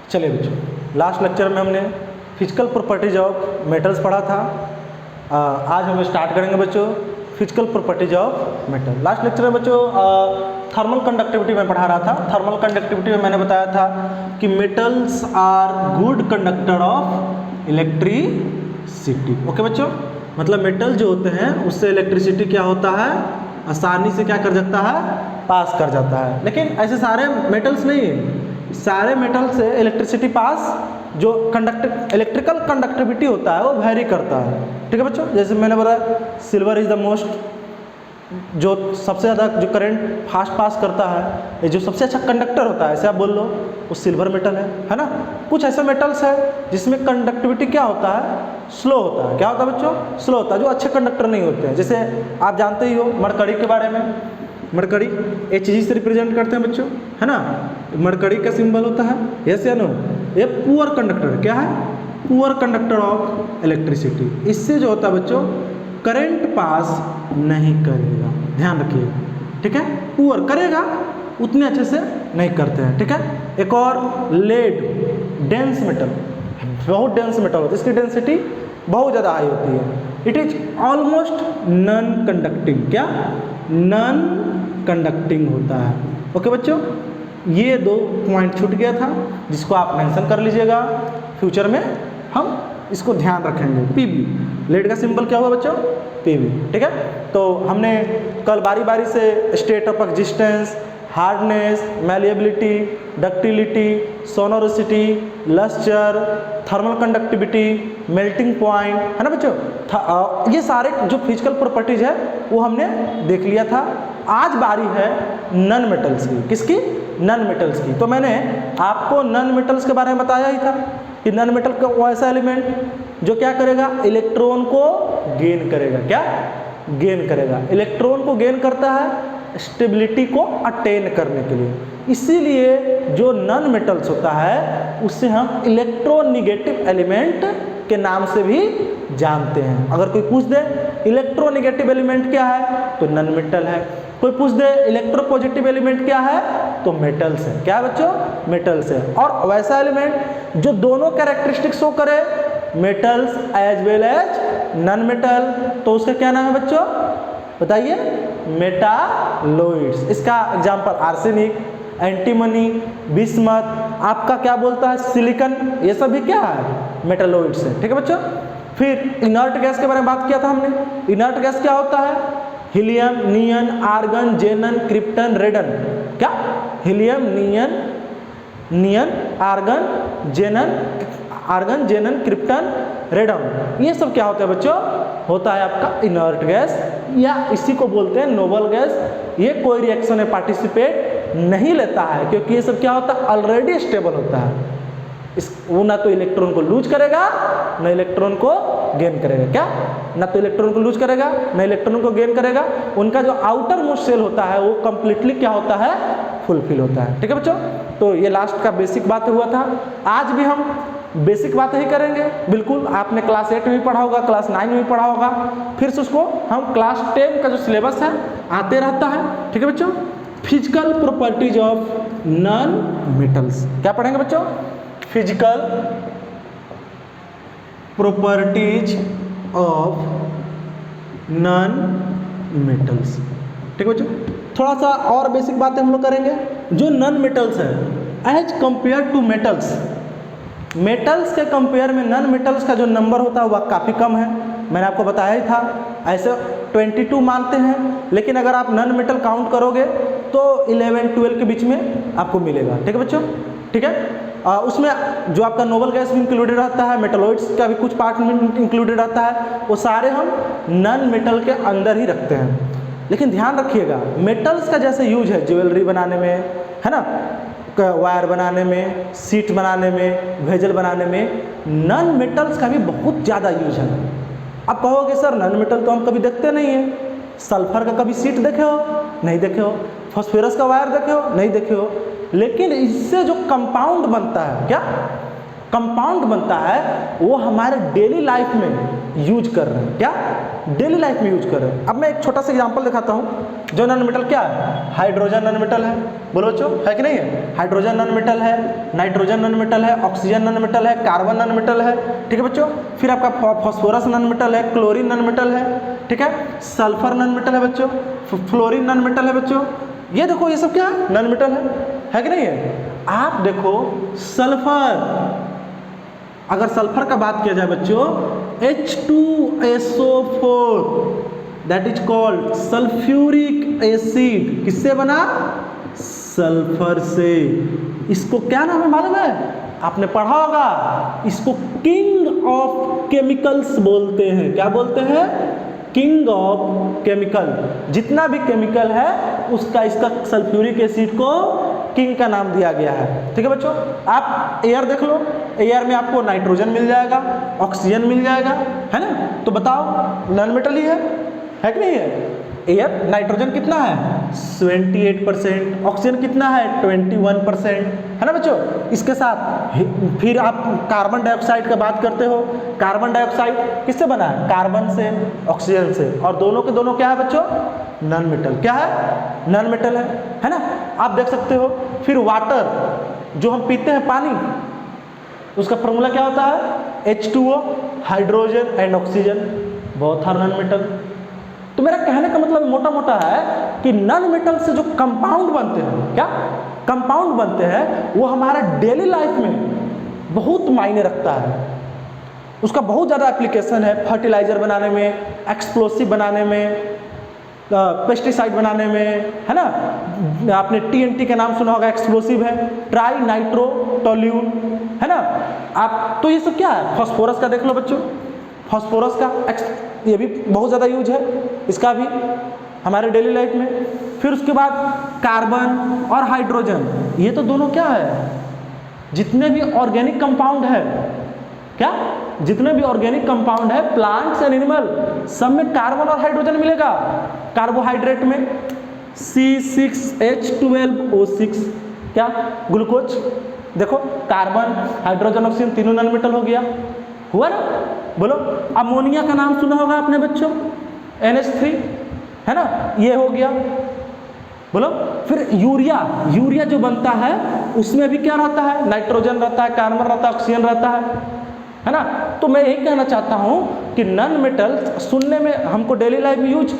चलिए बच्चों, last lecture में हमने फिजिकल प्रॉपर्टीज ऑफ मेटल्स पढ़ा था। आज हम स्टार्ट करेंगे बच्चों physical properties of metal. Last lecture में बच्चों थर्मल कंडक्टिविटी में पढ़ा रहा था। थर्मल कंडक्टिविटी में मैंने बताया था कि metals are good conductor of electricity. Okay बच्चों, मतलब मेटल जो होते हैं उससे इलेक्ट्रिसिटी क्या होता है, आसानी से क्या कर जाता है, पास कर जाता है। लेकिन ऐसे सारे मेटल्स नहीं है, सारे मेटल से इलेक्ट्रिसिटी पास जो इलेक्ट्रिकल कंडक्टिविटी होता है वो वेरी करता है। ठीक है बच्चों, जैसे मैंने बताया सिल्वर इज द मोस्ट, जो सबसे ज़्यादा जो करंट फास्ट पास करता है, ये जो सबसे अच्छा कंडक्टर होता है ऐसे आप बोल लो, वो सिल्वर मेटल है ना। कुछ ऐसे मेटल्स है जिसमें कंडक्टिविटी क्या होता है, स्लो होता है। क्या होता है बच्चों, स्लो होता है, जो अच्छे कंडक्टर नहीं होते हैं। जैसे आप जानते ही हो मरकरी के बारे में, मरकरी Hg से रिप्रेजेंट करते हैं बच्चों, है ना। मरकरी का सिंबल होता है यस या नो, ये पुअर कंडक्टर, क्या है, पुअर कंडक्टर ऑफ इलेक्ट्रिसिटी। इससे जो होता है बच्चों करंट पास नहीं करेगा, ध्यान रखिए। ठीक है, पुअर करेगा, उतने अच्छे से नहीं करते हैं। ठीक है, एक और लेड, डेंस मेटल, बहुत डेंस मेटल होता है, इसकी डेंसिटी बहुत ज़्यादा हाई होती है। It is almost non conducting, क्या, नॉन कंडक्टिंग होता है। ओके बच्चों, ये दो पॉइंट छूट गया था जिसको आप मेंशन कर लीजिएगा, फ्यूचर में हम इसको ध्यान रखेंगे। पीबी, लेड का सिंबल क्या हुआ बच्चों, पीबी। ठीक है, तो हमने कल बारी बारी से state of existence, hardness, malleability, ductility, sonorosity, lustre, thermal conductivity, melting point, है ना बच्चों, ये सारे जो फिजिकल प्रॉपर्टीज है वो हमने देख लिया था। आज बारी है नॉन मेटल्स की। किसकी, नॉन मेटल्स की। तो मैंने आपको नॉन मेटल्स के बारे में बताया ही था कि नॉन मेटल का वो ऐसा एलिमेंट जो क्या करेगा, इलेक्ट्रॉन को गेन करेगा। क्या गेन करेगा, इलेक्ट्रॉन को गेन करता है स्टेबिलिटी को अटेन करने के लिए। इसीलिए जो नॉन मेटल्स होता है उससे हम इलेक्ट्रोनिगेटिव एलिमेंट के नाम से भी जानते हैं। अगर कोई पूछ दे इलेक्ट्रोनिगेटिव एलिमेंट क्या है तो नॉन मेटल है, कोई पूछ दे इलेक्ट्रोपॉजिटिव एलिमेंट क्या है तो मेटल्स है। क्या बच्चों, मेटल्स है। और वैसा एलिमेंट जो दोनों कैरेक्टरिस्टिक्स शो करे, metals as well as non metal, तो उसका क्या नाम है बच्चों, बताइए, मेटालोइड्स। इसका एग्जांपल आर्सेनिक, एंटीमनी, बिस्मथ, आपका क्या बोलता है सिलिकन, ये सब भी क्या है, मेटालोइड्स है। ठीक है बच्चों, फिर इनर्ट गैस के बारे में बात किया था हमने। इनर्ट गैस क्या होता है, हीलियम, नियन, आर्गन, जेनन, क्रिप्टन, रेडन। क्या, हीलियम, नियन, आर्गन, जेनन, क्रिप्टन, रेडन, ये सब क्या होता है बच्चों, होता है आपका इनर्ट गैस, या इसी को बोलते हैं नोबल गैस। ये कोई रिएक्शन में पार्टिसिपेट नहीं लेता है क्योंकि ये सब क्या होता है, ऑलरेडी स्टेबल होता है। वो ना तो इलेक्ट्रॉन को लूज करेगा ना इलेक्ट्रॉन को गेन करेगा। क्या, ना तो इलेक्ट्रॉन को लूज करेगा ना इलेक्ट्रॉन को गेन करेगा। उनका जो आउटर मोस्ट सेल होता है वो कंप्लीटली क्या होता है, फुलफिल होता है। ठीक है बच्चों, तो ये लास्ट का बेसिक बात हुआ था। आज भी हम बेसिक बातें ही करेंगे। बिल्कुल, आपने क्लास 8 में भी पढ़ा होगा, क्लास 9 में भी पढ़ा होगा, फिर से उसको हम क्लास 10 का जो सिलेबस है आते रहता है। ठीक है बच्चों, physical properties of non metals, क्या पढ़ेंगे बच्चों, physical properties of non metals. ठीक है बच्चों, थोड़ा सा और बेसिक बातें हम लोग करेंगे। जो नॉन मेटल्स है as compare to metals, metals के कंपेयर में नॉन मेटल्स का जो नंबर होता है वह काफ़ी कम है। मैंने आपको बताया ही था, ऐसे 22 मानते हैं, लेकिन अगर आप नॉन मेटल काउंट करोगे तो 11-12 के बीच में आपको मिलेगा। ठीक है बच्चों, ठीक है। उसमें जो आपका नोबल गैस भी इंक्लूडेड रहता है, मेटलॉइड्स का भी कुछ पार्ट में इंक्लूडेड रहता है, वो सारे हम नॉन मेटल के अंदर ही रखते हैं। लेकिन ध्यान रखिएगा, मेटल्स का जैसे यूज है ज्वेलरी बनाने में, है ना, वायर बनाने में, सीट बनाने में, वेजल बनाने में, नॉन मेटल्स का भी बहुत ज़्यादा यूज है। अब कहोगे सर नॉन मेटल तो हम कभी देखते नहीं हैं, सल्फर का कभी सीट देखे हो, नहीं देखे हो, फॉस्फोरस का वायर देखे हो, नहीं देखे हो, लेकिन इससे जो कंपाउंड बनता है, क्या कंपाउंड बनता है, वो हमारे डेली लाइफ में यूज कर रहे हैं। क्या? डेली लाइफ में यूज कर रहे हैं। अब मैं एक छोटा सा एग्जांपल दिखाता हूँ। जो नॉन मेटल क्या है? हाइड्रोजन नॉन मेटल है। बोलो बच्चों, है कि नहीं है? हाइड्रोजन नॉन मेटल है, नाइट्रोजन नॉन मेटल है, ऑक्सीजन नॉन मेटल है, कार्बन नॉन मेटल है। ठीक है बच्चों। फिर आपका फॉस्फोरस नॉन मेटल है, क्लोरीन नॉन मेटल है। ठीक है, सल्फर नॉन मेटल है बच्चों, फ्लोरीन नॉन मेटल है बच्चों। ये देखो, ये सब क्या है? नॉन मेटल है कि नहीं है? आप देखो सल्फर, अगर सल्फर का बात किया जाए बच्चों, H2SO4 that is called sulphuric acid. किससे बना? सल्फर से। इसको क्या नाम है मालूम है? आपने पढ़ा होगा, इसको किंग ऑफ केमिकल्स बोलते हैं। क्या बोलते हैं? King of chemical. जितना भी केमिकल है उसका इसका सल्फ्यूरिक एसिड को किंग का नाम दिया गया है। ठीक है बच्चों। आप एयर देख लो, एयर में आपको नाइट्रोजन मिल जाएगा, ऑक्सीजन मिल जाएगा, है ना? तो बताओ, नॉन मेटल ही है कि नहीं है? एयर नाइट्रोजन कितना है? 78%, ऑक्सीजन कितना है? 21%, है ना बच्चों? इसके साथ फिर आप कार्बन डाइऑक्साइड का बात करते हो। कार्बन डाइऑक्साइड किससे बना है? कार्बन से, ऑक्सीजन से। और दोनों के दोनों क्या है बच्चों? Non metal. क्या है? नॉन मेटल है ना? आप देख सकते हो। फिर वाटर, जो हम पीते हैं पानी, उसका फॉर्मूला क्या होता है? H2O, hydrogen and oxygen, both are non metal. तो मेरा कहने का मतलब मोटा मोटा है कि नॉन मेटल से जो कंपाउंड बनते हैं, क्या कंपाउंड बनते हैं, वो हमारा डेली लाइफ में बहुत मायने रखता है। उसका बहुत ज़्यादा एप्लीकेशन है, फर्टिलाइजर बनाने में, एक्सप्लोसिव बनाने में, पेस्टिसाइड बनाने में, है ना? आपने TNT का नाम सुना होगा, एक्सप्लोसिव है, ट्राई नाइट्रो टोल्यून, है ना? आप तो ये सब क्या है? फास्फोरस का देख लो बच्चों, फास्फोरस का ये भी बहुत ज़्यादा यूज है, इसका भी हमारे डेली लाइफ में। फिर उसके बाद कार्बन और हाइड्रोजन, ये तो दोनों क्या है? जितने भी ऑर्गेनिक कंपाउंड है, क्या जितने भी ऑर्गेनिक कंपाउंड है, प्लांट्स एंड एनिमल, सब में कार्बन और हाइड्रोजन मिलेगा। कार्बोहाइड्रेट में C6H12O6, क्या ग्लूकोज। देखो, कार्बन, हाइड्रोजन, ऑक्सीजन तीनों नॉन मेटल हो गया, हुआ ना? बोलो, अमोनिया का नाम सुना होगा आपने बच्चों, NH3, है ना? ये हो गया। बोलो, फिर यूरिया, यूरिया जो बनता है उसमें भी क्या रहता है? नाइट्रोजन रहता है, कार्बन रहता है, ऑक्सीजन रहता है ना? तो मैं यही कहना चाहता हूँ कि नॉन मेटल सुनने में हमको डेली लाइफ में यूज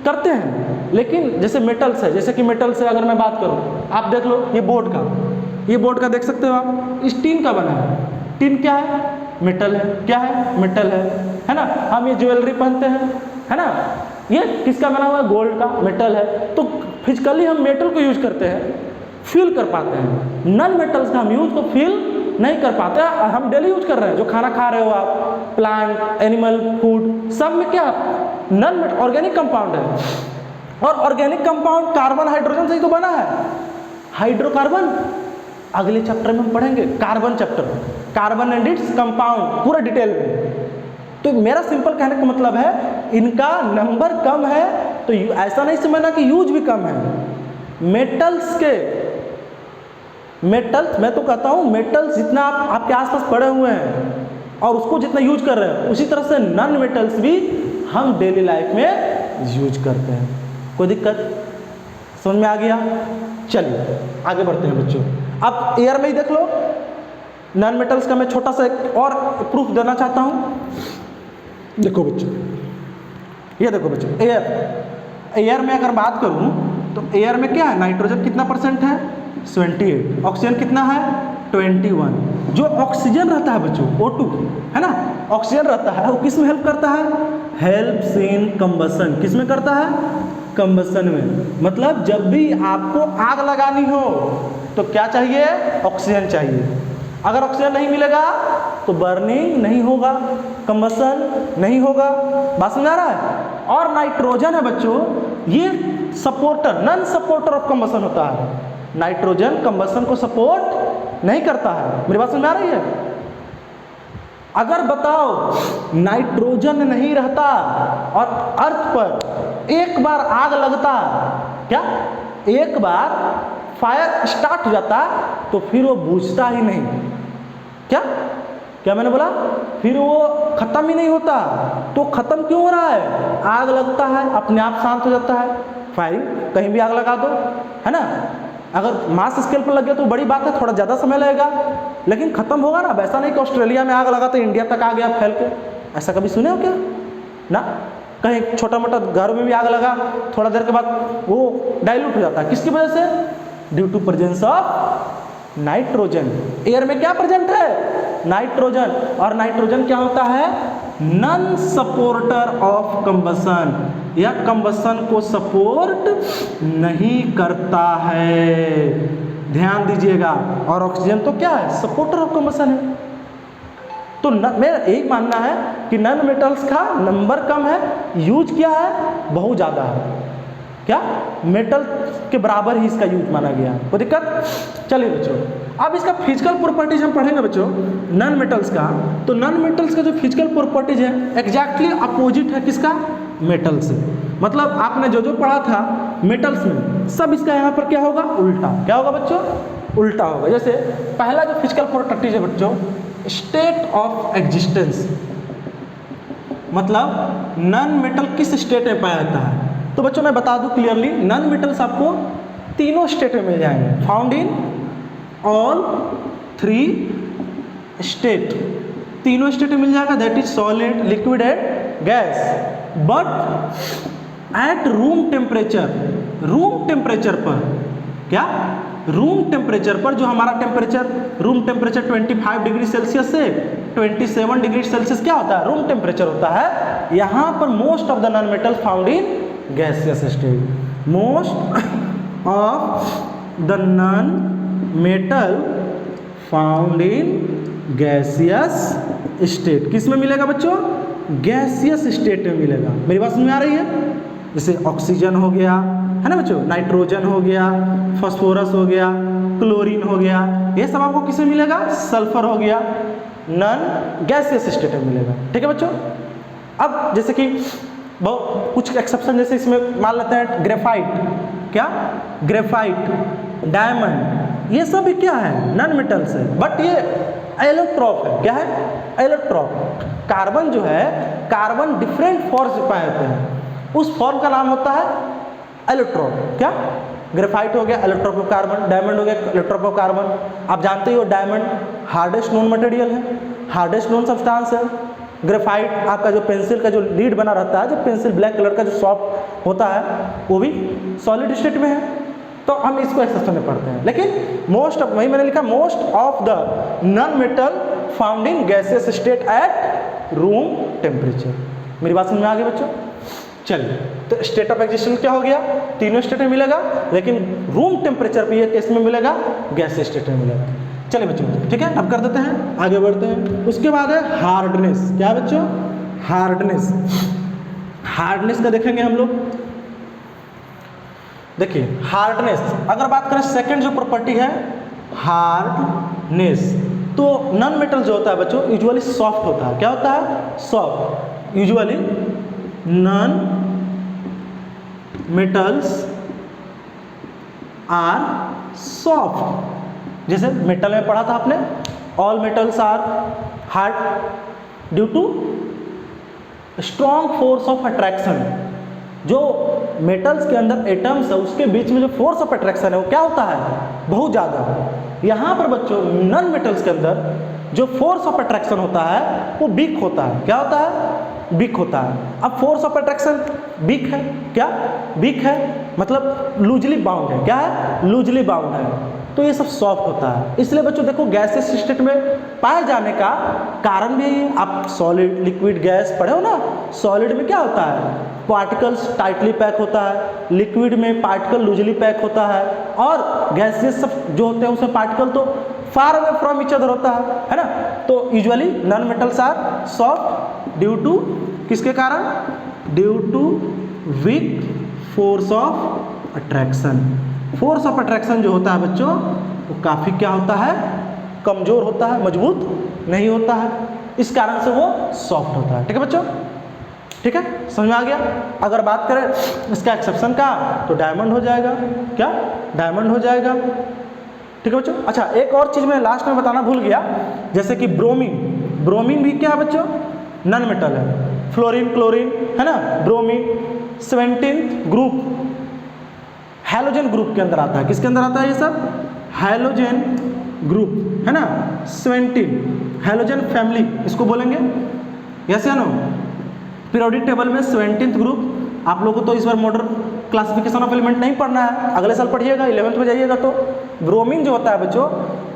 करते हैं, लेकिन जैसे मेटल्स है, जैसे कि मेटल से अगर मैं बात करूँ, आप देख लो, ये बोर्ड का देख सकते हो आप, इस टीन का बना है। टीन क्या है? मेटल है। क्या है? मेटल है ना? हम ये ज्वेलरी पहनते हैं, है ना? ये किसका बना हुआ है? गोल्ड का, मेटल है। तो फिजिकली हम मेटल को यूज करते हैं, फील कर पाते हैं। नॉन मेटल्स का हम यूज को फील नहीं कर पाते। हम डेली यूज कर रहे हैं, जो खाना खा रहे हो आप, प्लांट, एनिमल फूड, सब में क्या नॉन मेटल ऑर्गेनिक कंपाउंड है। और ऑर्गेनिक कंपाउंड कार्बन हाइड्रोजन से ही तो बना है। हाइड्रोकार्बन अगले चैप्टर में हम पढ़ेंगे, carbon chapter, carbon and its compound, पूरा डिटेल में। तो मेरा सिंपल कहने का मतलब है, इनका नंबर कम है तो ऐसा नहीं समझना कि यूज भी कम है। मेटल्स मैं तो कहता हूँ, मेटल्स जितना आप आपके आसपास पड़े हुए हैं और उसको जितना यूज कर रहे हैं, उसी तरह से नॉन मेटल्स भी हम डेली लाइफ में यूज करते हैं। कोई दिक्कत समझ में आ गया? चलिए आगे बढ़ते हैं बच्चों। अब एयर में ही देख लो, नॉन मेटल्स का मैं छोटा सा एक और प्रूफ देना चाहता हूँ। देखो बच्चों, ये देखो बच्चों, एयर में अगर बात करूँ तो एयर में क्या है? नाइट्रोजन कितना परसेंट है? 78। ऑक्सीजन कितना है? 21। जो ऑक्सीजन रहता है बच्चों, O2, है ना? ऑक्सीजन रहता है, वो किस में हेल्प करता है? Helps in combustion. किस में करता है? कंबसन में। मतलब जब भी आपको आग लगानी हो तो क्या चाहिए? ऑक्सीजन चाहिए। अगर ऑक्सीजन नहीं मिलेगा तो बर्निंग नहीं होगा, कंबसन नहीं होगा। बात समझ आ रहा है? और नाइट्रोजन है बच्चों, ये supporter, non supporter of combustion होता है। नाइट्रोजन कंबसन को सपोर्ट नहीं करता है। मेरी बात समझ में आ रही है? अगर बताओ नाइट्रोजन नहीं रहता और अर्थ पर एक बार आग लगता, क्या एक बार फायर स्टार्ट हो जाता, तो फिर वो बुझता ही नहीं। क्या मैंने बोला? फिर वो खत्म ही नहीं होता। तो खत्म क्यों हो रहा है? आग लगता है अपने आप शांत हो जाता है। फायरिंग, कहीं भी आग लगा दो, है ना, अगर मास स्केल पर लग गया तो बड़ी बात है, थोड़ा ज़्यादा समय लगेगा लेकिन खत्म होगा ना। वैसा नहीं कि ऑस्ट्रेलिया में आग लगा तो इंडिया तक आ गया फैल के, ऐसा कभी सुने हो क्या? ना, कहीं छोटा मोटा घर में भी आग लगा, थोड़ा देर के बाद वो डाइल्यूट हो जाता है। किसकी वजह से? Due to presence of nitrogen. Air में क्या प्रेजेंट है? नाइट्रोजन। और नाइट्रोजन क्या होता है? नॉन सपोर्टर ऑफ कंबसन, या कंबसन को सपोर्ट नहीं करता है, ध्यान दीजिएगा। और ऑक्सीजन तो क्या है? सपोर्टर ऑफ कंबसन है। तो मेरा यही मानना है कि नॉन मेटल्स का नंबर कम है, यूज क्या है? बहुत ज़्यादा है। क्या? मेटल के बराबर ही इसका यूज माना गया है। कोई दिक्कत? चलिए बच्चों, अब इसका फिजिकल प्रॉपर्टीज हम पढ़ेंगे बच्चों नॉन मेटल्स का। तो नॉन मेटल्स का जो फिजिकल प्रॉपर्टीज है एग्जैक्टली अपोजिट है किसका? मेटल से। मतलब आपने जो जो पढ़ा था मेटल्स में, सब इसका यहाँ पर क्या होगा? उल्टा। क्या होगा बच्चों? उल्टा होगा। जैसे पहला जो फिजिकल प्रॉपर्टीज है बच्चों, स्टेट ऑफ एग्जिस्टेंस, मतलब नॉन मेटल किस स्टेट में पाया जाता है। तो बच्चों मैं बता दूं क्लियरली, नॉन मेटल्स आपको तीनों स्टेट में मिल जाएंगे, फाउंड इन ऑल 3 स्टेट, तीनों स्टेट में मिल जाएगा, that is solid, liquid and gas. But at room temperature, room temperature पर, क्या? रूम टेम्परेचर पर, जो हमारा temperature room temperature 25 degree Celsius से 27 डिग्री सेल्सियस क्या होता है? रूम टेम्परेचर होता है। यहाँ पर most of the non metal found in gaseous state, most of the non metal found in gaseous state. किस में मिलेगा बच्चों? गैसियस स्टेट में मिलेगा। मेरी बात समझ में आ रही है? जैसे ऑक्सीजन हो गया, है ना बच्चों, नाइट्रोजन हो गया, फास्फोरस हो गया, क्लोरीन हो गया, ये सब आपको किसमें मिलेगा? सल्फर हो गया, नॉन गैसियस स्टेट में मिलेगा। ठीक है बच्चों। अब जैसे कि बहुत कुछ एक्सेप्शन, जैसे इसमें मान लेते हैं ग्रेफाइट, क्या? ग्रेफाइट, डायमंड, ये सब भी क्या है? नॉन मेटल्स है, बट ये एलोट्रॉप है। क्या है? एलोट्रॉप। कार्बन जो है, कार्बन डिफरेंट फॉर्म से पाए जाते हैं, उस फॉर्म का नाम होता है एलोट्रॉप। क्या? ग्रेफाइट हो गया एलोट्रॉप ऑफ कार्बन, डायमंड हो गया एलोट्रॉप ऑफ कार्बन। आप जानते ही हो डायमंड हार्डेस्ट नोन मटेरियल है, हार्डेस्ट नोन सब्सटेंस है। ग्रेफाइट आपका जो पेंसिल का जो लीड बना रहता है, जो पेंसिल ब्लैक कलर का जो सॉफ्ट होता है, वो भी सॉलिड स्टेट में है। तो हम इसको एक्सेप्शन में पढ़ते हैं। लेकिन मोस्ट ऑफ, वही मैंने लिखा, most of the non metal found in gaseous state at room temperature. मेरी बात समझ में आ गई बच्चों? चलिए, तो स्टेट ऑफ एग्जिस्टेंस क्या हो गया? तीनों स्टेट में मिलेगा, लेकिन रूम टेम्परेचर पे ये केस में मिलेगा, गैस स्टेट में मिलेगा। चलिए बच्चों, ठीक है, अब कर देते हैं, आगे बढ़ते हैं। उसके बाद है हार्डनेस। क्या है बच्चों? हार्डनेस। हार्डनेस का देखेंगे हम लोग। देखिए हार्डनेस, अगर बात करें सेकंड जो प्रॉपर्टी है हार्डनेस, तो नॉन मेटल जो होता है बच्चों यूजुअली सॉफ्ट होता है। क्या होता है? Soft. Usually non metals are soft. जैसे मेटल में पढ़ा था आपने, all metals are hard due to strong force of attraction. जो मेटल्स के अंदर एटम्स है उसके बीच में जो फोर्स ऑफ अट्रैक्शन है वो क्या होता है? बहुत ज़्यादा। यहाँ पर बच्चों नॉन मेटल्स के अंदर जो फोर्स ऑफ अट्रैक्शन होता है वो वीक होता है। क्या होता है? वीक होता है। अब फोर्स ऑफ अट्रैक्शन वीक है, क्या वीक है मतलब लूजली बाउंड है। क्या है? लूजली बाउंड है। तो ये सब सॉफ्ट होता है। इसलिए बच्चों देखो गैसेस स्टेट में पाए जाने का कारण भी है, आप सॉलिड लिक्विड गैस पढ़े हो ना, सॉलिड में क्या होता है? पार्टिकल्स टाइटली पैक होता है, लिक्विड में पार्टिकल लूजली पैक होता है, और गैसेस सब जो होते हैं उसमें पार्टिकल तो far away from each other होता है ना। तो usually non metals are soft due to किसके कारण? Due to weak force of attraction. Force of attraction जो होता है बच्चों वो काफ़ी क्या होता है? कमज़ोर होता है, मजबूत नहीं होता है, इस कारण से वो सॉफ्ट होता है। ठीक है बच्चों? ठीक है, समझ में आ गया? अगर बात करें इसका एक्सेप्शन का तो डायमंड हो जाएगा। क्या? डायमंड हो जाएगा। ठीक है बच्चों? अच्छा, एक और चीज़ मैं लास्ट में बताना भूल गया, जैसे कि ब्रोमीन। ब्रोमीन भी क्या है बच्चों? नॉन मेटल है। फ्लोरीन, क्लोरीन है ना, bromine. 17th group halogen group के अंदर आता है। किसके अंदर आता है ये सब? हैलोजन ग्रुप है ना। 17 हैलोजन फैमिली इसको बोलेंगे, यस या नो। पीरियोडिक टेबल में 17th ग्रुप। आप लोगों को तो इस बार मॉडर्न क्लासिफिकेशन ऑफ एलिमेंट नहीं पढ़ना है, अगले साल पढ़िएगा 11th में जाइएगा तो। ब्रोमीन जो होता है बच्चों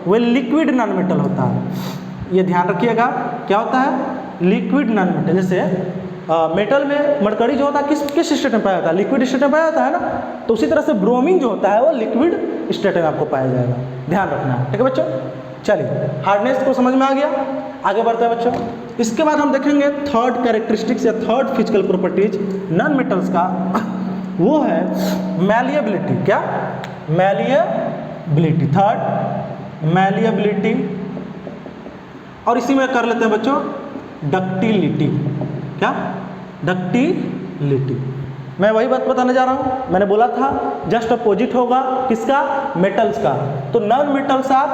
वो लिक्विड नॉन मेटल होता है, ये ध्यान रखिएगा। क्या होता है? Liquid non metal. जैसे मेटल में मरकरी जो होता है किस स्टेट में पाया जाता है? लिक्विड स्टेट में पाया जाता है ना। तो उसी तरह से ब्रोमीन जो होता है वो लिक्विड स्टेट में आपको पाया जाएगा, ध्यान रखना है, ठीक है बच्चों। चलिए, हार्डनेस को समझ में आ गया, आगे बढ़ते हैं बच्चों। इसके बाद हम देखेंगे थर्ड कैरेक्टरिस्टिक्स या third physical properties non metals का, वो है मैलिएबिलिटी। क्या? मैलिएबिलिटी। थर्ड मैलिएबिलिटी, और इसी में कर लेते हैं बच्चों डक्टिलिटी। क्या? डक्टिलिटी। मैं वही बात बताने जा रहा हूँ, मैंने बोला था जस्ट अपोजिट होगा किसका? मेटल्स का। तो non metals are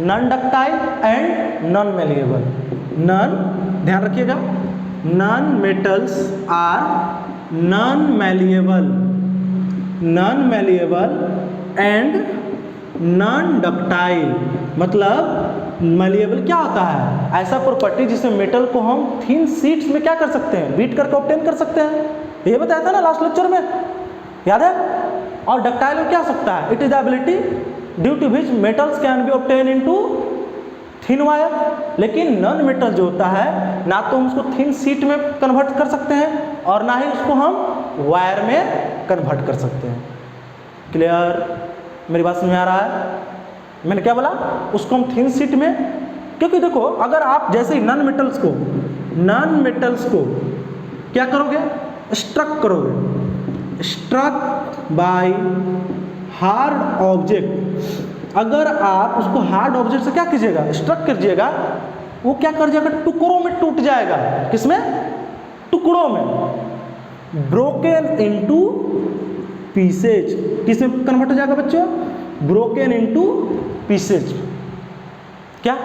non ductile and non malleable. Non, ध्यान रखिएगा, non metals are non malleable, non malleable and non ductile. मतलब मैलिएबल क्या होता है? ऐसा प्रॉपर्टी जिसमें मेटल को हम थिन शीट्स में क्या कर सकते हैं? बीट करके ऑब्टेन कर सकते हैं, ये बताया था ना लास्ट लेक्चर में, याद है। और डक्टाइल में क्या हो सकता है? It is the ability due to which metals can be obtain into thin wire. लेकिन नॉन मेटल जो होता है ना तो हम उसको थिन शीट में कन्वर्ट कर सकते हैं और ना ही उसको हम वायर में कन्वर्ट कर सकते हैं। क्लियर? मेरी बात समझ में आ रहा है? मैंने क्या बोला? उसको हम थिन शीट में, क्योंकि देखो अगर आप जैसे ही नॉन मेटल्स को क्या करोगे? स्ट्रक करोगे, स्ट्रक बाय हार्ड ऑब्जेक्ट। अगर आप उसको हार्ड ऑब्जेक्ट से क्या कीजिएगा? स्ट्रक कीजिएगा, वो क्या कर जाएगा? टुकड़ों में टूट जाएगा। किसमें? टुकड़ों में। Broken into pieces. किसमें कन्वर्ट हो जाएगा बच्चों? Broken into pieces. क्या?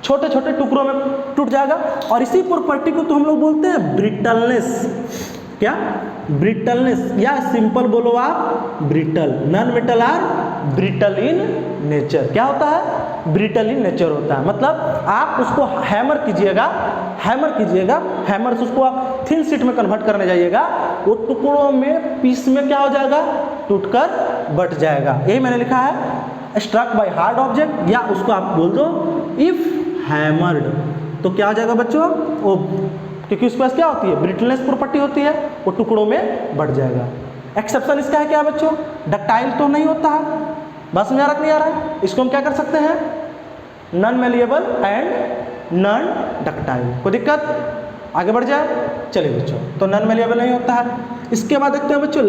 छोटे छोटे टुकड़ों में टूट जाएगा। और इसी प्रॉपर्टी को तो हम लोग बोलते हैं ब्रिटलनेस। क्या? ब्रिटलनेस, या सिंपल बोलो आप brittle. Non metal are brittle in nature. क्या होता है? ब्रिटल इन नेचर होता है। मतलब आप उसको हैमर कीजिएगा, हैमर से उसको आप थिन शीट में कन्वर्ट करने जाइएगा, वो टुकड़ों में, पीस में क्या हो जाएगा? टूटकर बट जाएगा। यही मैंने लिखा है, स्ट्रक बाय हार्ड ऑब्जेक्ट, या उसको आप बोल दो इफ हैमर्ड। तो क्या हो जाएगा बच्चों? वो, क्योंकि उसके पास क्या होती है? ब्रिटलनेस प्रॉपर्टी होती है, वो टुकड़ों में बढ़ जाएगा। एक्सेप्शन इसका है क्या बच्चों? डक्टाइल तो नहीं होता है। बस में आ रहा नहीं आ रहा है? इसको हम क्या कर सकते हैं? Non malleable and non ductile. कोई दिक्कत? आगे बढ़ जाए, चलिए बच्चों। तो नॉन मैलिएबल नहीं होता है। इसके बाद देखते हैं बच्चों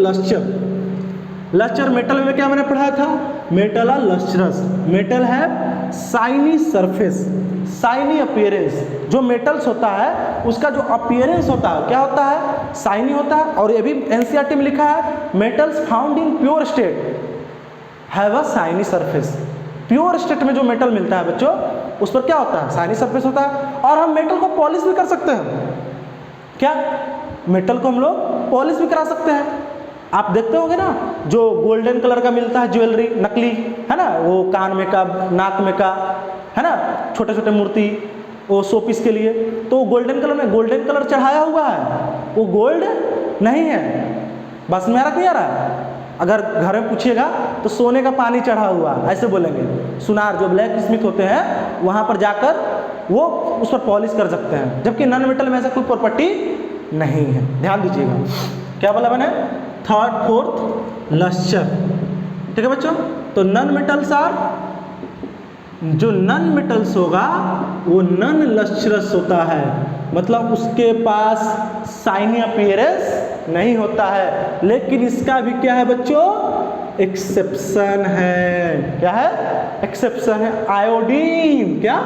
लस्चर। मेटल में क्या मैंने पढ़ा था? Metal are lustrous. मेटल है शाइनी सरफेस, शाइनी अपीयरेंस। जो मेटल्स होता है उसका जो अपीयरेंस होता है क्या होता है? शाइनी होता है। और ये भी एनसीईआरटी में लिखा है, metals found in pure state have a shiny surface. Pure state में जो मेटल मिलता है बच्चों उस पर क्या होता है? शाइनी सरफेस होता है। और हम मेटल को पॉलिश भी कर सकते हैं। क्या? मेटल को हम लोग पॉलिश भी करा सकते हैं। आप देखते होंगे ना, जो गोल्डन कलर का मिलता है ज्वेलरी, नकली है ना, वो कान में का, नाक में का, है ना, छोटे छोटे मूर्ति, वो शो पीस के लिए, तो गोल्डन कलर में गोल्डन कलर चढ़ाया हुआ है, वो गोल्ड नहीं है। बस में आ रहा नहीं आ रहा? अगर घर में पूछिएगा तो सोने का पानी चढ़ा हुआ, ऐसे बोलेंगे। सुनार जो ब्लैक स्मिथ होते हैं वहाँ पर जाकर वो उस पर पॉलिश कर सकते हैं, जबकि नॉन मेटल में ऐसा कोई प्रॉपर्टी नहीं है। ध्यान दीजिएगा, क्या बोला मैंने? थर्ड फोर्थ लस्चर, ठीक है बच्चों। तो नॉन मेटल्स आर, जो नॉन मेटल्स होगा वो नॉन लस्ट्रस होता है, मतलब उसके पास शाइनी अपीयरेंस नहीं होता है। लेकिन इसका भी क्या है बच्चों? एक्सेप्शन है। क्या है? एक्सेप्शन है। आयोडीन। क्या?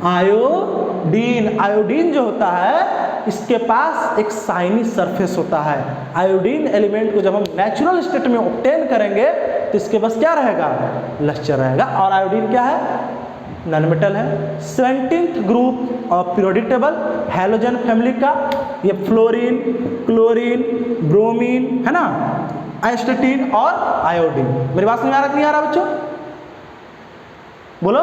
आयोडीन। आयोडीन जो होता है इसके पास एक शाइनी सरफेस होता है। आयोडीन एलिमेंट को जब हम नेचुरल स्टेट में ऑब्टेन करेंगे तो इसके पास क्या रहेगा? लस्टर रहेगा। और आयोडीन क्या है? नॉन मेटल है। 17th group of periodic table halogen family का, ये फ्लोरीन, क्लोरीन, ब्रोमीन है ना, एस्टेटिन और आयोडीन। मेरी बात समझ आ रहा कि नहीं आ रहा बच्चों? बोलो,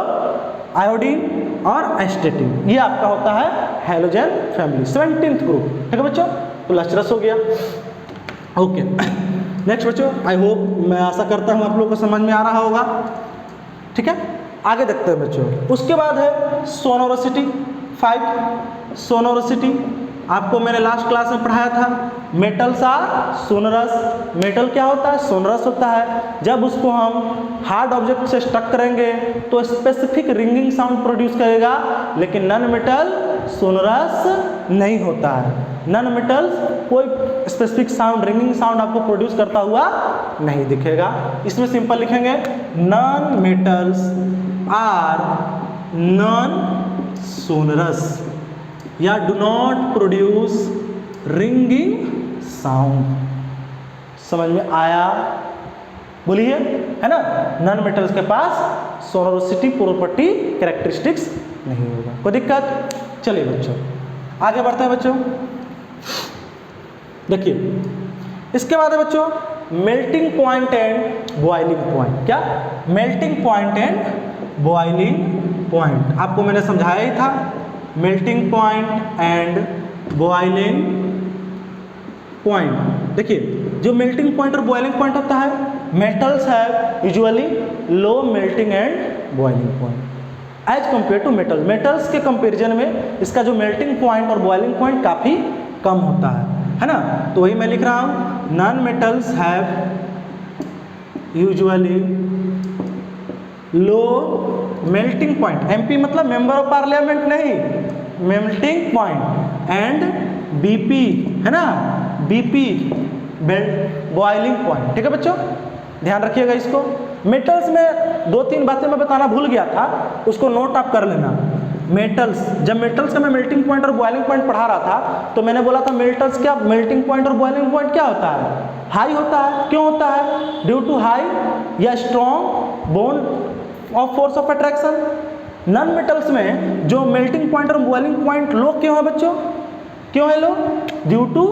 आयोडीन और एस्टेटिन, ये आपका होता है हैलोजन फैमिली, 17th ग्रुप। ठीक है बच्चों, तो लस्ट्रस हो गया। ओके, नेक्स्ट बच्चों, आई होप, मैं आशा करता हूँ आप लोगों को समझ में आ रहा होगा। ठीक है, आगे देखते हैं बच्चों। उसके बाद है सोनोरोसिटी 5। सोनोरोसिटी आपको मैंने लास्ट क्लास में पढ़ाया था, मेटल्स आर सोनरस। मेटल क्या होता है? सोनरस होता है। जब उसको हम हार्ड ऑब्जेक्ट से स्टक करेंगे तो स्पेसिफिक रिंगिंग साउंड प्रोड्यूस करेगा, लेकिन नॉन मेटल सोनरस नहीं होता है। नॉन मेटल्स कोई स्पेसिफिक साउंड, रिंगिंग साउंड आपको प्रोड्यूस करता हुआ नहीं दिखेगा। इसमें सिंपल लिखेंगे, non metals are non sonorous या do not produce ringing sound. समझ में आया? बोलिए, है ना। नॉन मेटल्स के पास सोनोरोसिटी प्रॉपर्टी कैरेक्टरिस्टिक्स नहीं होगा। कोई दिक्कत? चलिए बच्चों आगे बढ़ते हैं बच्चों। देखिए, इसके बाद है बच्चों melting point and boiling point. क्या? Melting point and boiling point आपको मैंने समझाया ही था। Melting point and boiling point, देखिए जो मेल्टिंग पॉइंट और बॉइलिंग पॉइंट होता है, metals have usually low melting and boiling point as compare to metal. Metals के कंपैरिजन में इसका जो मेल्टिंग पॉइंट और बॉइलिंग पॉइंट काफ़ी कम होता है ना। तो वही मैं लिख रहा हूँ, non metals have usually low melting point, MP मतलब मेंबर ऑफ पार्लियामेंट नहीं, मेल्टिंग पॉइंट एंड बीपी है ना, बीपी बॉइलिंग पॉइंट। ठीक है बच्चों, ध्यान रखिएगा इसको। मेटल्स में 2-3 बातें मैं बताना भूल गया था, उसको नोट आप कर लेना। मेटल्स, जब मेटल्स का मैं मेल्टिंग पॉइंट और बॉइलिंग पॉइंट पढ़ा रहा था तो मैंने बोला था मेटल्स क्या मेल्टिंग पॉइंट और बॉइलिंग पॉइंट क्या होता है? हाई होता है। क्यों होता है? ड्यू टू हाई या strong bond of force of attraction. Non metals में जो मेल्टिंग पॉइंट और बॉइलिंग पॉइंट लो क्यों है बच्चों? क्यों है low? Due to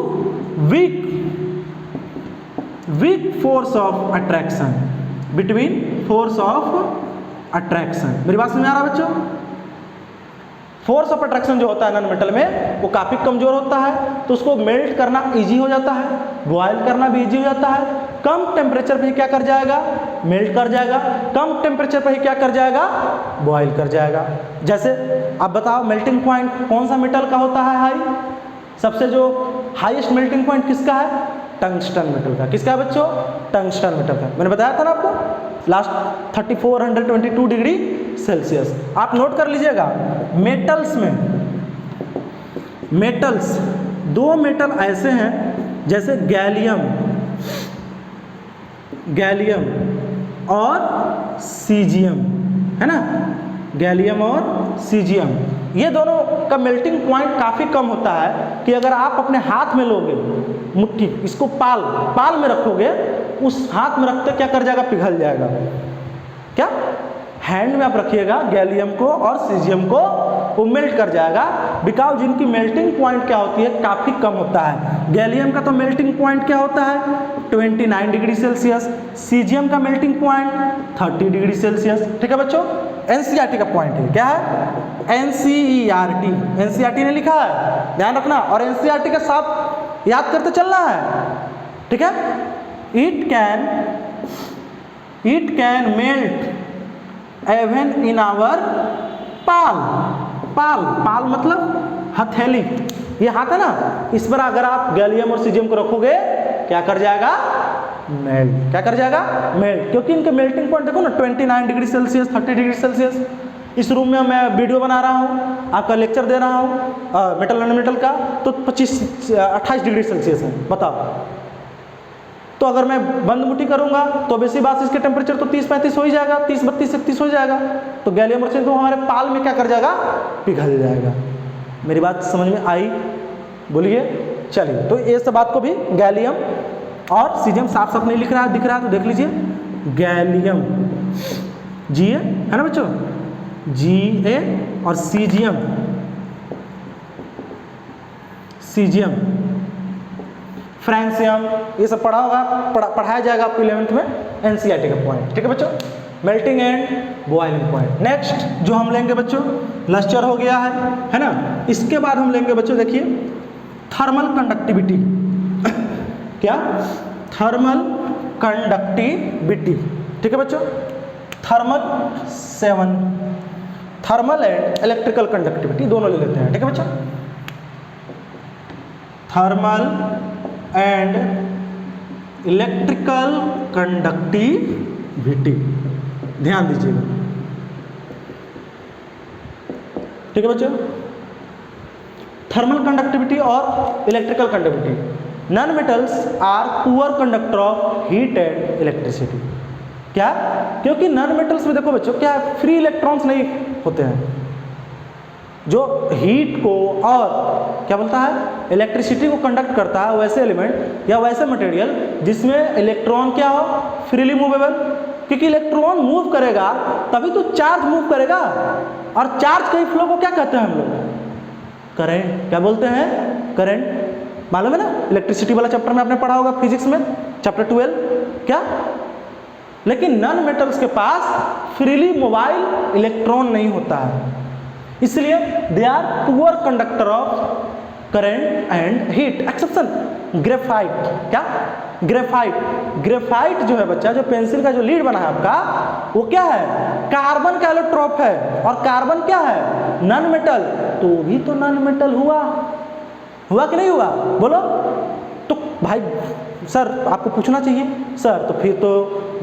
weak force of attraction, between force of attraction. मेरी बात समझ आ रहा है बच्चों? फोर्स ऑफ अट्रैक्शन जो होता है नॉन मेटल में वो काफ़ी कमजोर होता है, तो उसको मेल्ट करना इजी हो जाता है, बॉयल करना भी इजी हो जाता है। कम टेम्परेचर पे ही क्या कर जाएगा? मेल्ट कर जाएगा। कम टेम्परेचर पे ही क्या कर जाएगा? बॉयल कर जाएगा। जैसे आप बताओ मेल्टिंग पॉइंट कौन सा मेटल का होता है हाई? सबसे जो हाईएस्ट मेल्टिंग पॉइंट किसका है? टंगस्टन मेटल का। किसका है बच्चों? टंगस्टन मेटल का। मैंने बताया था ना आपको लास्ट 3422 डिग्री सेल्सियस। आप नोट कर लीजिएगा। मेटल्स में, मेटल्स 2 मेटल ऐसे हैं जैसे गैलियम और सीजियम, है ना, गैलियम और सीजियम, ये दोनों का मेल्टिंग पॉइंट काफ़ी कम होता है कि अगर आप अपने हाथ में लोगे मुट्ठी, इसको पाल में रखोगे, उस हाथ में रखते क्या कर जाएगा? पिघल जाएगा। क्या? हैंड में आप रखिएगा गैलियम को और सीजियम को, वो मेल्ट कर जाएगा, बिकॉज जिनकी मेल्टिंग पॉइंट क्या होती है? काफ़ी कम होता है। गैलियम का तो मेल्टिंग पॉइंट क्या होता है? 29 डिग्री सेल्सियस। सीजियम का मेल्टिंग पॉइंट 30 डिग्री सेल्सियस। ठीक है बच्चों, एनसीईआरटी का पॉइंट है। क्या है? एनसीईआरटी ने लिखा है, ध्यान रखना। और एनसीईआरटी का साथ याद करते चलना है। ठीक है, it can melt even in our palm मतलब हथेली, ये हाथ है ना, इस पर अगर आप गैलियम और सीजियम को रखोगे क्या कर जाएगा? मेल्ट। क्या कर जाएगा? मेल्ट। क्योंकि इनके मेल्टिंग पॉइंट देखो ना, 29 डिग्री सेल्सियस, 30 डिग्री सेल्सियस। इस रूम में मैं वीडियो बना रहा हूँ, आपका लेक्चर दे रहा हूँ मेटल नॉन मेटल का, तो 28 डिग्री सेल्सियस है। बताओ, तो अगर मैं बंद मुट्ठी करूंगा तो वैसी बात इसके टेम्परेचर तो 30-35 हो ही जाएगा, 30-32-31 हो जाएगा। तो गैलियम और तो हमारे पाल में क्या कर जाएगा? पिघल जाएगा। मेरी बात समझ में आई? बोलिए। चलिए, तो ये सब बात को भी गैलियम और सीजियम साफ साफ नहीं दिख रहा है तो देख लीजिए, गैलियम जी है ना बच्चों, Ga और सीजियम, सीजियम, फ्रांसियम, ये सब पढ़ा होगा, पढ़ाया जाएगा आपको 11th में एनसीईआरटी का पॉइंट। ठीक है बच्चों, melting and boiling point. Next जो हम लेंगे बच्चों, लस्टर हो गया है ना। इसके बाद हम लेंगे बच्चों, देखिए थर्मल कंडक्टिविटी। क्या? Thermal conductivity. ठीक है बच्चों, thermal 7, thermal and electrical conductivity दोनों ले लेते हैं। ठीक है बच्चों, थर्मल एंड इलेक्ट्रिकल कंडक्टिविटी, ध्यान दीजिएगा। ठीक है बच्चों, थर्मल कंडक्टिविटी और electrical conductivity. Non metals are poor conductor of heat and electricity. क्या? क्योंकि नॉन मेटल्स में देखो बच्चों, क्या फ्री इलेक्ट्रॉन्स नहीं होते हैं। जो हीट को और क्या बोलता है, इलेक्ट्रिसिटी को कंडक्ट करता है, वैसे एलिमेंट या वैसे मटेरियल जिसमें इलेक्ट्रॉन क्या हो, फ्रीली मूवेबल। क्योंकि इलेक्ट्रॉन मूव करेगा तभी तो चार्ज मूव करेगा, और चार्ज के फ्लो को क्या कहते हैं हम लोग? करंट। क्या बोलते हैं? करंट। मालूम है ना, इलेक्ट्रिसिटी वाला चैप्टर में आपने पढ़ा होगा फिजिक्स में, चैप्टर 12। क्या? लेकिन नॉन मेटल्स के पास फ्रीली मोबाइल इलेक्ट्रॉन नहीं होता है, इसलिए they are poor conductor of current and heat. Exception graphite. क्या? ग्रेफाइट। ग्रेफाइट जो है बच्चा, जो पेंसिल का जो लीड बना है आपका, वो क्या है? कार्बन का एलोट्रोप है, और कार्बन क्या है? Non metal. तो भी तो नॉन मेटल हुआ, हुआ कि नहीं हुआ? बोलो। तो भाई सर आपको पूछना चाहिए, सर तो फिर तो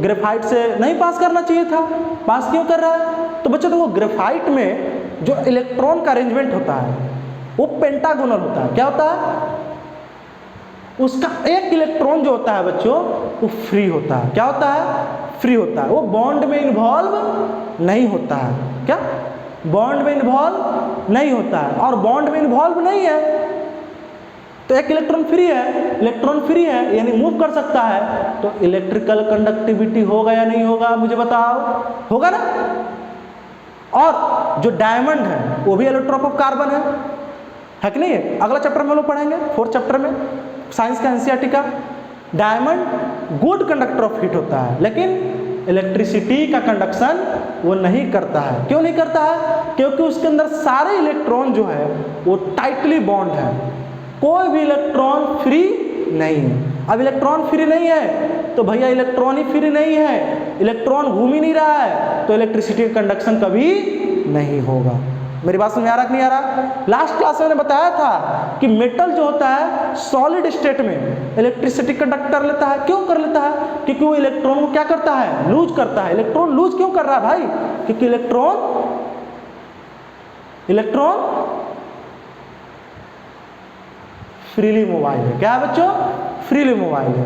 ग्रेफाइट से नहीं पास करना चाहिए था, पास क्यों कर रहा है? तो बच्चों देखो, ग्रेफाइट में जो इलेक्ट्रॉन का अरेंजमेंट होता है वो पेंटागोनल होता है। क्या होता है? उसका एक इलेक्ट्रॉन जो होता है बच्चों, वो फ्री होता है। क्या होता है? फ्री होता है। वो बॉन्ड में इन्वॉल्व नहीं होता है। क्या? बॉन्ड में इन्वॉल्व नहीं होता है, और बॉन्ड में इन्वॉल्व नहीं है तो एक इलेक्ट्रॉन फ्री है, इलेक्ट्रॉन फ्री है यानी मूव कर सकता है, तो इलेक्ट्रिकल कंडक्टिविटी होगा या नहीं होगा? मुझे बताओ, होगा ना। और जो डायमंड है वो भी एलोट्रोप ऑफ कार्बन है कि नहीं है? अगला चैप्टर में हम लोग पढ़ेंगे, 4th चैप्टर में साइंस का एनसीईआरटी का। Diamond good conductor of heat होता है, लेकिन इलेक्ट्रिसिटी का कंडक्शन वो नहीं करता है। क्यों नहीं करता है? क्योंकि उसके अंदर सारे इलेक्ट्रॉन जो है वो टाइटली बॉन्ड है, कोई भी इलेक्ट्रॉन फ्री नहीं है। अब इलेक्ट्रॉन फ्री नहीं है तो भैया इलेक्ट्रॉन ही फ्री नहीं है, इलेक्ट्रॉन घूम ही नहीं रहा है, तो इलेक्ट्रिसिटी का कंडक्शन कभी नहीं होगा। मेरी बात समझ में आ रहा कि नहीं आ रहा? लास्ट क्लास में मैंने बताया था कि मेटल जो होता है सॉलिड स्टेट में इलेक्ट्रिसिटी कंडक्ट कर लेता है। क्यों कर लेता है? क्योंकि वो इलेक्ट्रॉन को क्या करता है? लूज करता है। इलेक्ट्रॉन लूज क्यों कर रहा है भाई? क्योंकि इलेक्ट्रॉन फ्रीली मोबाइल है। क्या है बच्चों? फ्रीली मोबाइल है।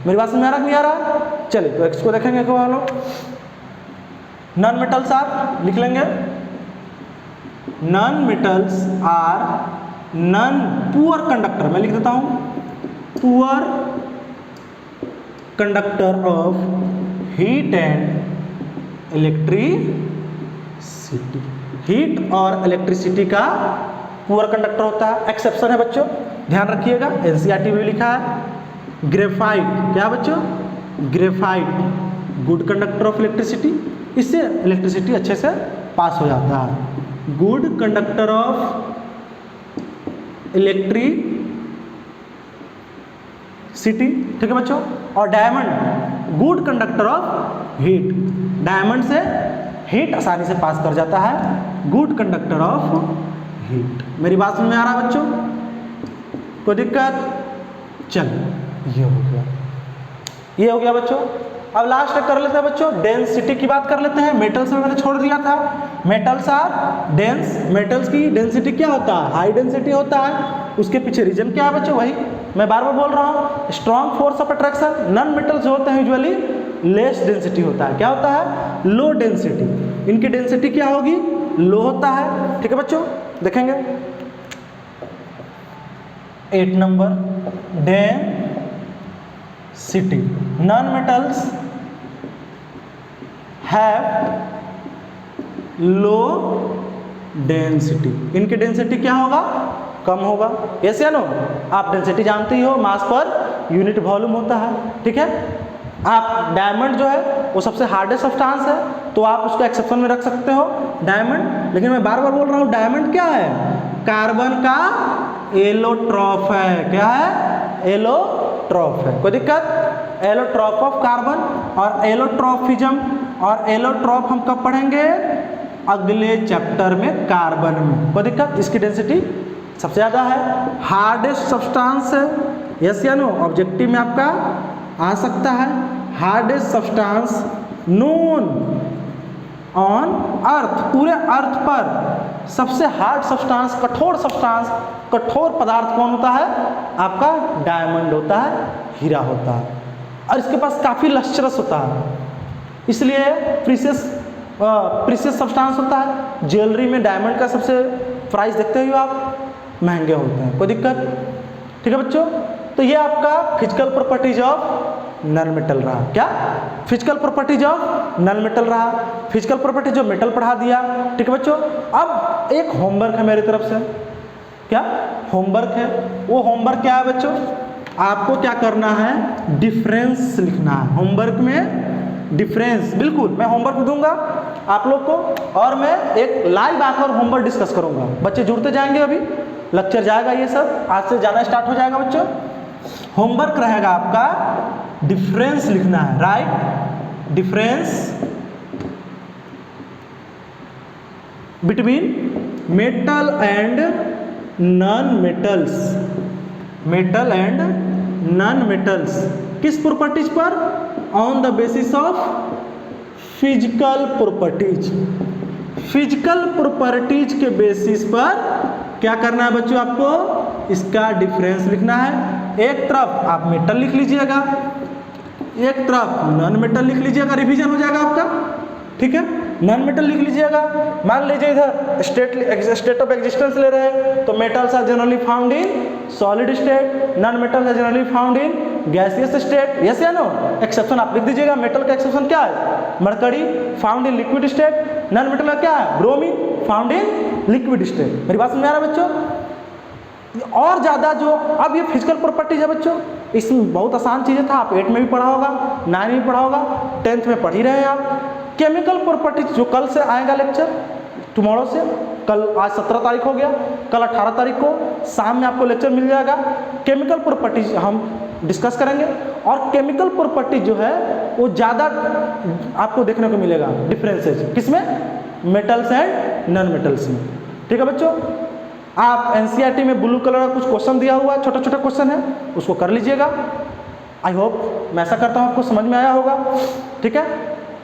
मेरी बात समझ में आ रहा कि नहीं आ रहा? चलिए तो एक्स को देखेंगे क्या हम लोग। नॉन मेटल्स आप लिख लेंगे, non metals are non poor conductor, मैं लिख देता हूं, poor conductor of heat and electricity. Heat और इलेक्ट्रिसिटी का पुअर कंडक्टर होता है। एक्सेप्शन है बच्चों, ध्यान रखिएगा, एनसीईआरटी में लिखा है। ग्रेफाइट, क्या बच्चों? Graphite good conductor of electricity, इससे इलेक्ट्रिसिटी अच्छे से पास हो जाता है। गुड कंडक्टर ऑफ इलेक्ट्रिसिटी, ठीक है बच्चों। और diamond good conductor of heat, diamond से हीट आसानी से पास कर जाता है, गुड कंडक्टर ऑफ हीट। मेरी बात समझ में आ रहा है बच्चों? कोई दिक्कत? चलिए ये हो गया, ये हो गया बच्चों। अब लास्ट कर लेते हैं बच्चों, डेंसिटी की बात कर लेते हैं। मेटल्स में मैंने छोड़ दिया था, मेटल्स आर डेंस। मेटल्स की डेंसिटी क्या होता है? हाई डेंसिटी होता है। उसके पीछे रीजन क्या है बच्चों? वही मैं बार बार बोल रहा हूँ, strong force of attraction. Non metals जो होते हैं यूजुअली लेस डेंसिटी होता है। क्या होता है? Low density. इनकी डेंसिटी क्या होगी? लो होता है। ठीक है बच्चों, देखेंगे 8 number, density. Non metals have low density, इनकी डेंसिटी क्या होगा, कम होगा। यस या नो, आप डेंसिटी जानते ही हो, मास पर यूनिट वॉल्यूम होता है, ठीक है। आप डायमंड जो है वो सबसे हार्डेस्ट सब्सटेंस है, तो आप उसको एक्सेप्शन में रख सकते हो डायमंड। लेकिन मैं बार बार बोल रहा हूँ, डायमंड क्या है, कार्बन का एलोट्रॉप है। क्या है, एलोट्रॉप है। कोई दिक्कत, एलोट्रॉप ऑफ कार्बन। और एलोट्रॉफिज्म और एलोट्रॉप हम कब पढ़ेंगे, अगले चैप्टर में, कार्बन में। कोई दिक्कत, इसकी डेंसिटी सबसे ज़्यादा है, हार्डेस्ट सब्सटेंस है। यस या नो, ऑब्जेक्टिव में आपका आ सकता है, hardest substance known on earth, पूरे अर्थ पर सबसे हार्ड सब्सटेंस, कठोर सब्सटेंस, कठोर पदार्थ कौन होता है, आपका डायमंड होता है, हीरा होता है। और इसके पास काफ़ी लस्ट्रस होता है, इसलिए प्रीशियस सब्सटेंस होता है। ज्वेलरी में डायमंड का सबसे प्राइस देखते हो आप, महंगे होते हैं। कोई दिक्कत, ठीक है बच्चों। तो ये आपका physical properties of non metal रहा। क्या, physical properties of non metal रहा। फिजिकल प्रॉपर्टीज ऑफ मेटल पढ़ा दिया, ठीक है बच्चों। अब एक होमवर्क है मेरी तरफ से। क्या होमवर्क है, वो होमवर्क क्या है बच्चों, आपको क्या करना है, डिफरेंस लिखना है। होमवर्क में डिफरेंस, बिल्कुल मैं होमवर्क दूंगा आप लोग को, और मैं एक लाइव आकर होमवर्क डिस्कस करूंगा। बच्चे जुड़ते जाएंगे, अभी लेक्चर जाएगा, ये सब आज से जाना स्टार्ट हो जाएगा बच्चों। होमवर्क रहेगा आपका, डिफरेंस लिखना है, right, difference between metal and non metals, metal and non metals, किस प्रॉपर्टीज पर, on the basis of physical properties. Physical properties के बेसिस पर क्या करना है बच्चों, आपको इसका डिफरेंस लिखना है। एक तरफ आप मेटल लिख लीजिएगा, एक तरफ नॉन मेटल लिख लीजिएगा, रिवीजन हो जाएगा आपका, ठीक है। नॉन मेटल लिख लीजिएगा, मान लीजिए इधर स्टेट ऑफ एग्जिस्टेंस ले रहे हैं, तो metals are generally found in solid state, non metals are generally found in gaseous state. Yes या नो, एक्सेप्शन आप लिख दीजिएगा। मेटल का एक्सेप्शन क्या है, mercury, found in liquid state. Non metal का क्या है, bromine, found in liquid state. मेरी बात समझ आ रहा है बच्चों। और ज़्यादा जो अब ये फिजिकल प्रॉपर्टीज है बच्चों, इसमें बहुत आसान चीज़ें था, आप 8 में भी पढ़ा होगा, 9 में भी पढ़ा होगा, 10th में पढ़ ही रहे हैं आप। केमिकल प्रॉपर्टीज जो कल से आएगा लेक्चर, टुमारो से, कल, आज 17 तारीख हो गया, कल 18 तारीख को शाम में आपको लेक्चर मिल जाएगा। केमिकल प्रॉपर्टीज हम डिस्कस करेंगे, और केमिकल प्रॉपर्टीज जो है वो ज़्यादा आपको देखने को मिलेगा, डिफरेंसेज किसमें, मेटल्स एंड नॉन मेटल्स में, ठीक है बच्चों। आप एनसीईआरटी में ब्लू कलर का कुछ क्वेश्चन दिया हुआ है, छोटा छोटा क्वेश्चन है, उसको कर लीजिएगा। आई होप, मैं ऐसा करता हूँ आपको समझ में आया होगा, ठीक है।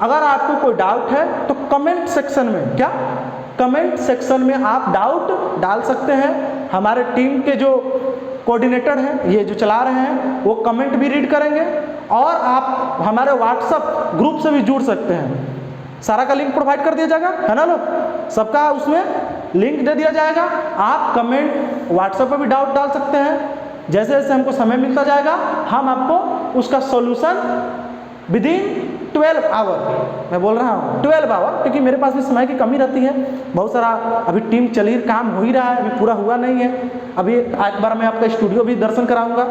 अगर आपको कोई डाउट है तो कमेंट सेक्शन में, क्या, कमेंट सेक्शन में आप डाउट डाल सकते हैं। हमारे टीम के जो कोऑर्डिनेटर हैं, ये जो चला रहे हैं, वो कमेंट भी रीड करेंगे, और आप हमारे व्हाट्सएप ग्रुप से भी जुड़ सकते हैं। सारा का लिंक प्रोवाइड कर दिया जाएगा, है ना लोग, सबका उसमें लिंक दे दिया जाएगा। आप कमेंट व्हाट्सएप पर भी डाउट डाल सकते हैं। जैसे जैसे हमको समय मिलता जाएगा, हम आपको उसका सॉल्यूशन विदिन 12 आवर, मैं बोल रहा हूँ 12 आवर, क्योंकि मेरे पास भी समय की कमी रहती है। बहुत सारा अभी टीम चल ही, काम हो ही रहा है, अभी पूरा हुआ नहीं है। अभी एक बार मैं आपका स्टूडियो भी दर्शन कराऊंगा,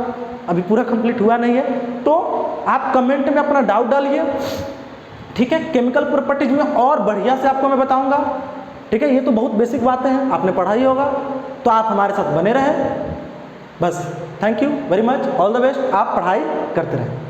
अभी पूरा कंप्लीट हुआ नहीं है। तो आप कमेंट में अपना डाउट डालिए, ठीक है। केमिकल प्रॉपर्टीज में और बढ़िया से आपको मैं बताऊंगा, ठीक है। ये तो बहुत बेसिक बातें हैं, आपने पढ़ा ही होगा, तो आप हमारे साथ बने रहें। बस, thank you very much, all the best, आप पढ़ाई करते रहें।